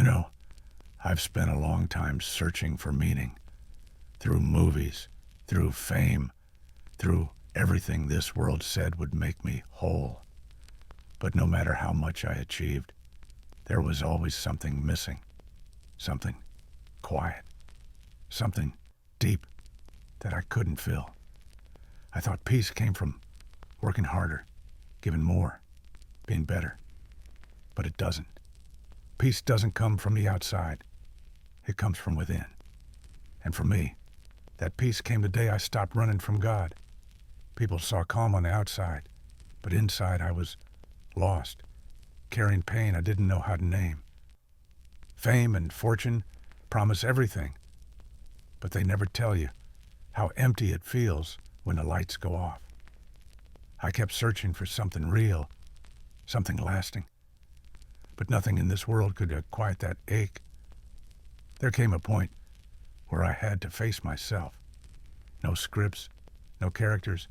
know, I've spent a long time searching for meaning. Through movies, through fame, through everything this world said would make me whole. But no matter how much I achieved, there was always something missing. Something quiet. Something deep that I couldn't fill. I thought peace came from working harder, giving more, being better. But it doesn't. Peace doesn't come from the outside. It comes from within. And for me, that peace came the day I stopped running from God. People saw calm on the outside, but inside I was lost, carrying pain I didn't know how to name. Fame and fortune promise everything, but they never tell you how empty it feels when the lights go off. I kept searching for something real, something lasting, but nothing in this world could quiet that ache. There came a point where I had to face myself. No scripts, no characters,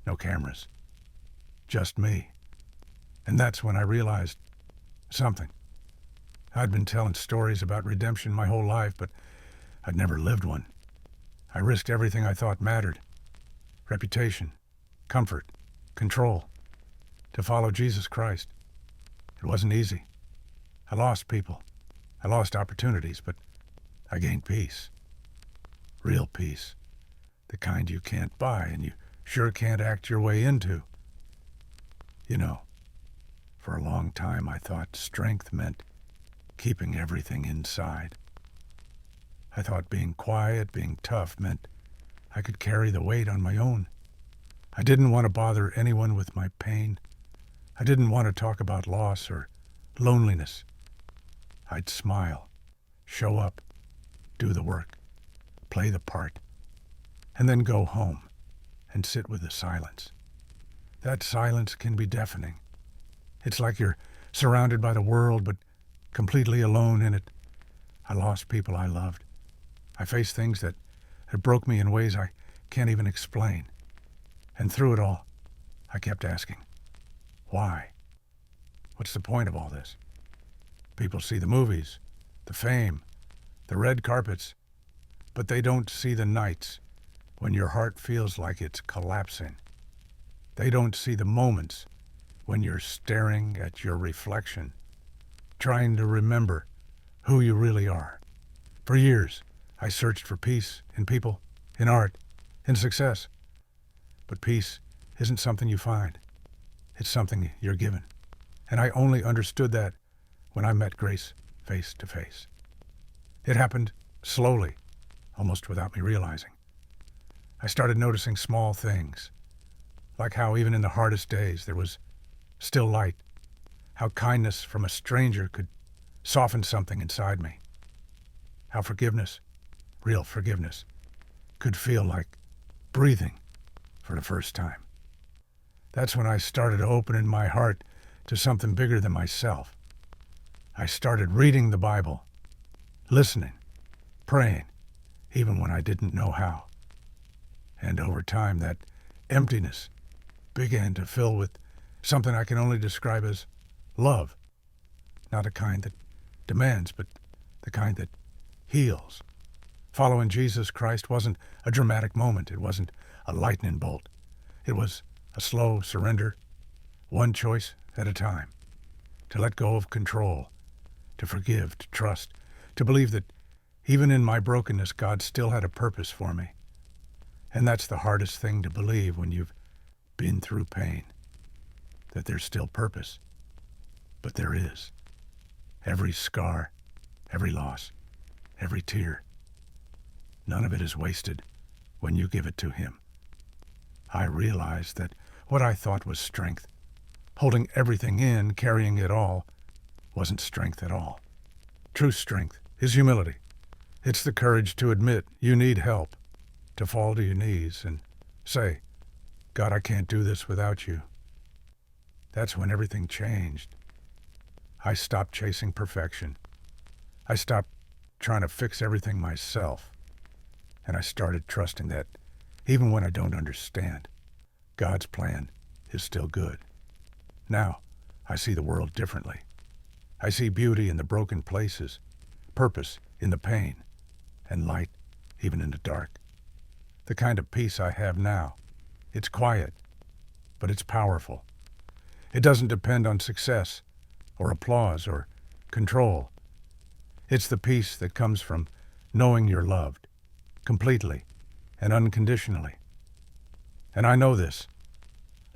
no cameras. Just me. And that's when I realized something. I'd been telling stories about redemption my whole life, but I'd never lived one. I risked everything I thought mattered. Reputation, comfort, control. To follow Jesus Christ. It wasn't easy. I lost people. I lost opportunities, but I gained peace. Real peace. The kind you can't buy and you sure can't act your way into. You know, for a long time I thought strength meant keeping everything inside. I thought being quiet, being tough meant I could carry the weight on my own. I didn't want to bother anyone with my pain. I didn't want to talk about loss or loneliness. I'd smile, show up, do the work, play the part, and then go home and sit with the silence. That silence can be deafening. It's like you're surrounded by the world, but completely alone in it. I lost people I loved. I faced things that broke me in ways I can't even explain. And through it all, I kept asking, why? What's the point of all this? People see the movies, the fame, the red carpets, but they don't see the nights when your heart feels like it's collapsing. They don't see the moments when you're staring at your reflection, trying to remember who you really are. For years, I searched for peace in people, in art, in success. But peace isn't something you find. It's something you're given. And I only understood that when I met Grace face to face. It happened slowly, almost without me realizing. I started noticing small things, like how even in the hardest days there was still light, how kindness from a stranger could soften something inside me, how forgiveness, real forgiveness, could feel like breathing for the first time. That's when I started opening my heart to something bigger than myself. I started reading the Bible, listening, praying, even when I didn't know how. And over time, that emptiness began to fill with something I can only describe as love. Not a kind that demands, but the kind that heals. Following Jesus Christ wasn't a dramatic moment. It wasn't a lightning bolt. It was a slow surrender, one choice at a time. To let go of control, to forgive, to trust, to believe that even in my brokenness, God still had a purpose for me. And that's the hardest thing to believe when you've been through pain, that there's still purpose. But there is. Every scar, every loss, every tear, none of it is wasted when you give it to Him. I realized that what I thought was strength, holding everything in, carrying it all, wasn't strength at all. True strength is humility. It's the courage to admit you need help, to fall to your knees and say, God, I can't do this without you. That's when everything changed. I stopped chasing perfection. I stopped trying to fix everything myself. And I started trusting that, even when I don't understand, God's plan is still good. Now, I see the world differently. I see beauty in the broken places, purpose in the pain, and light even in the dark. The kind of peace I have now, it's quiet, but it's powerful. It doesn't depend on success or applause or control. It's the peace that comes from knowing you're loved, completely and unconditionally. And I know this.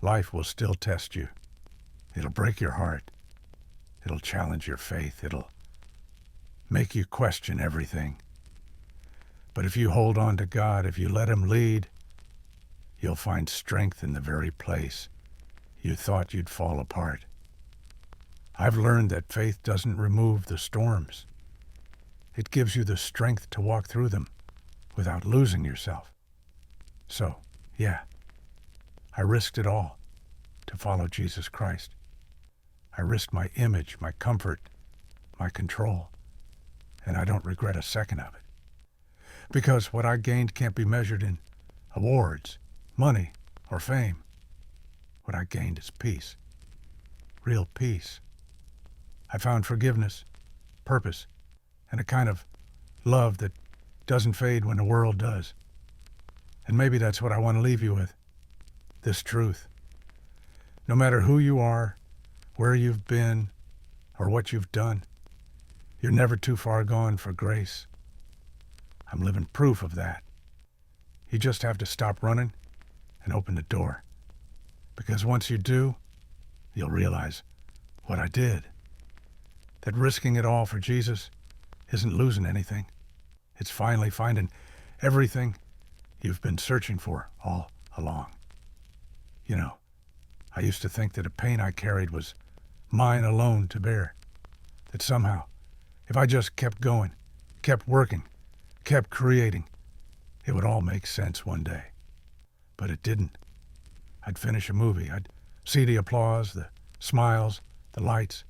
Life will still test you. It'll break your heart. It'll challenge your faith. It'll make you question everything. But if you hold on to God, if you let Him lead, you'll find strength in the very place you thought you'd fall apart. I've learned that faith doesn't remove the storms. It gives you the strength to walk through them without losing yourself. So, yeah, I risked it all to follow Jesus Christ. I risked my image, my comfort, my control, and I don't regret a second of it. Because what I gained can't be measured in awards, money, or fame. What I gained is peace. Real peace. I found forgiveness, purpose, and a kind of love that doesn't fade when the world does. And maybe that's what I want to leave you with. This truth. No matter who you are, where you've been, or what you've done, you're never too far gone for grace. I'm living proof of that. You just have to stop running and open the door. Because once you do, you'll realize what I did. That risking it all for Jesus isn't losing anything. It's finally finding everything you've been searching for all along. You know, I used to think that a pain I carried was mine alone to bear. That somehow, if I just kept going, kept working, kept creating, it would all make sense one day. But it didn't. I'd finish a movie. I'd see the applause, the smiles, the lights.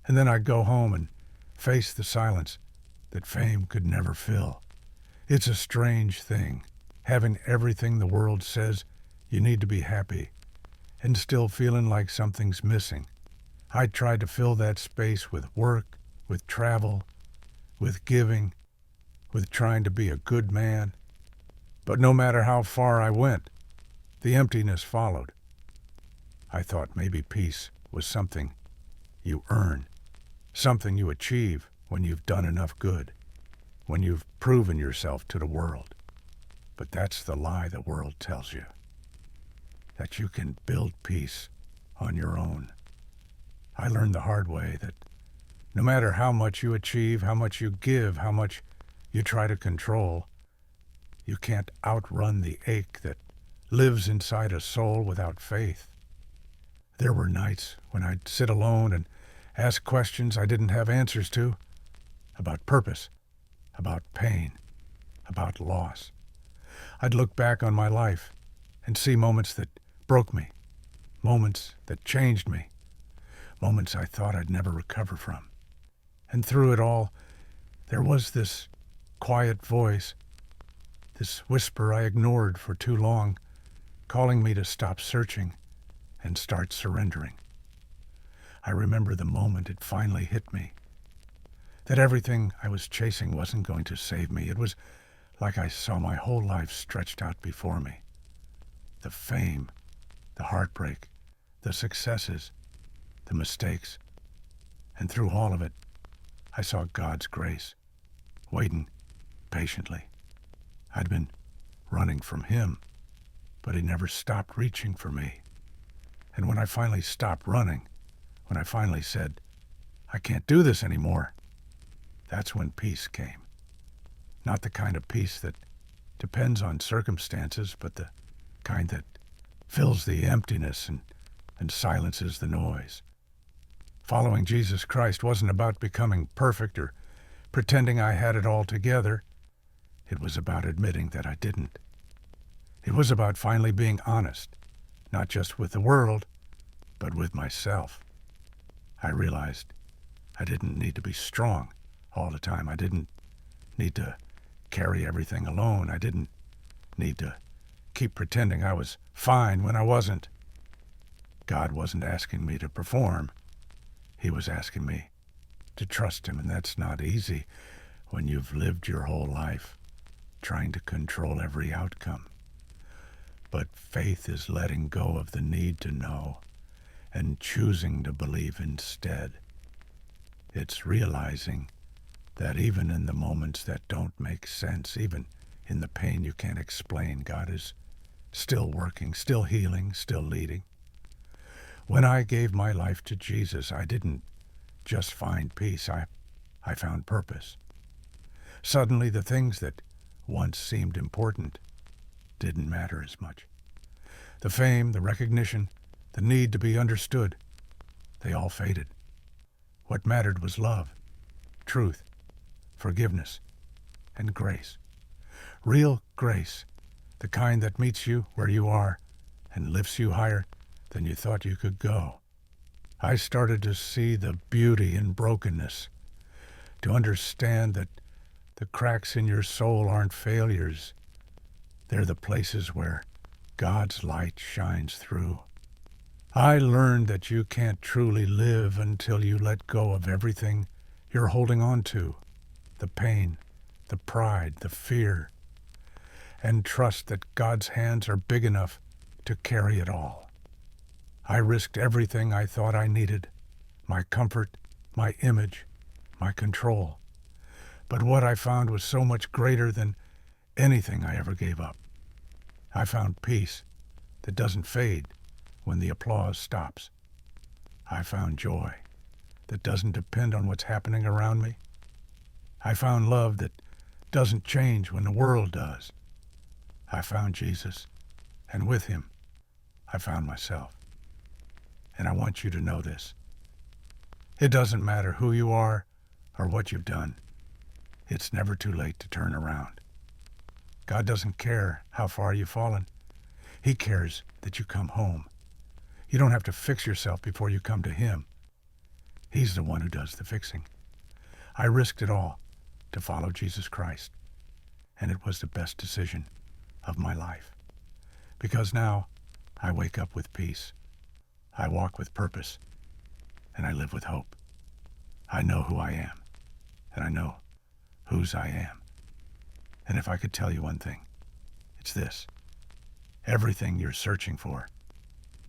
And then I'd go home and face the silence that fame could never fill. It's a strange thing, having everything the world says you need to be happy, and still feeling like something's missing. I tried to fill that space with work, with travel, with giving, with trying to be a good man. But no matter how far I went, the emptiness followed. I thought maybe peace was something you earn, something you achieve when you've done enough good, when you've proven yourself to the world. But that's the lie the world tells you, that you can build peace on your own. I learned the hard way that no matter how much you achieve, how much you give, how much you try to control, you can't outrun the ache that lives inside a soul without faith. There were nights when I'd sit alone and ask questions I didn't have answers to, about purpose, about pain, about loss. I'd look back on my life and see moments that broke me, moments that changed me, moments I thought I'd never recover from. And through it all, there was this quiet voice, this whisper I ignored for too long, calling me to stop searching and start surrendering. I remember the moment it finally hit me, that everything I was chasing wasn't going to save me. It was like I saw my whole life stretched out before me. The fame, the heartbreak, the successes, the mistakes. And through all of it, I saw God's grace, waiting patiently. I'd been running from Him, but He never stopped reaching for me. And when I finally stopped running, when I finally said, I can't do this anymore, that's when peace came. Not the kind of peace that depends on circumstances, but the kind that fills the emptiness and silences the noise. Following Jesus Christ wasn't about becoming perfect or pretending I had it all together. It was about admitting that I didn't. It was about finally being honest, not just with the world, but with myself. I realized I didn't need to be strong all the time. I didn't need to carry everything alone. I didn't need to keep pretending I was fine when I wasn't. God wasn't asking me to perform. He was asking me to trust him, and that's not easy when you've lived your whole life trying to control every outcome. But faith is letting go of the need to know and choosing to believe instead. It's realizing that even in the moments that don't make sense, even in the pain you can't explain, God is still working, still healing, still leading. When I gave my life to Jesus, I didn't just find peace, I found purpose. Suddenly the things that once seemed important didn't matter as much. The fame, the recognition, the need to be understood, they all faded. What mattered was love, truth, forgiveness, and grace. Real grace, the kind that meets you where you are and lifts you higher than you thought you could go. I started to see the beauty in brokenness, to understand that the cracks in your soul aren't failures. They're the places where God's light shines through. I learned that you can't truly live until you let go of everything you're holding on to, the pain, the pride, the fear, and trust that God's hands are big enough to carry it all. I risked everything I thought I needed, my comfort, my image, my control. But what I found was so much greater than anything I ever gave up. I found peace that doesn't fade when the applause stops. I found joy that doesn't depend on what's happening around me. I found love that doesn't change when the world does. I found Jesus, and with him, I found myself. And I want you to know this. It doesn't matter who you are or what you've done. It's never too late to turn around. God doesn't care how far you've fallen. He cares that you come home. You don't have to fix yourself before you come to him. He's the one who does the fixing. I risked it all to follow Jesus Christ, and it was the best decision of my life. Because now I wake up with peace. I walk with purpose, and I live with hope. I know who I am, and I know whose I am. And if I could tell you one thing, it's this. Everything you're searching for,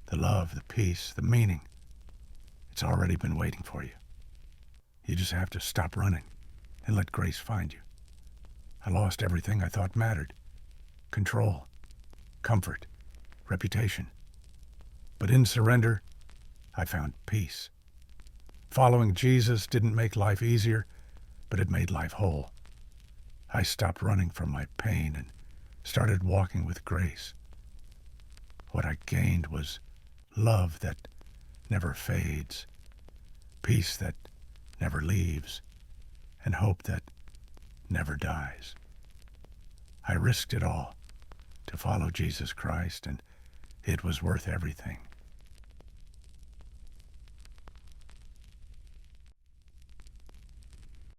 the love, the peace, the meaning, it's already been waiting for you. You just have to stop running and let grace find you. I lost everything I thought mattered. Control, comfort, reputation. But in surrender, I found peace. Following Jesus didn't make life easier, but it made life whole. I stopped running from my pain and started walking with grace. What I gained was love that never fades, peace that never leaves, and hope that never dies. I risked it all to follow Jesus Christ, and it was worth everything.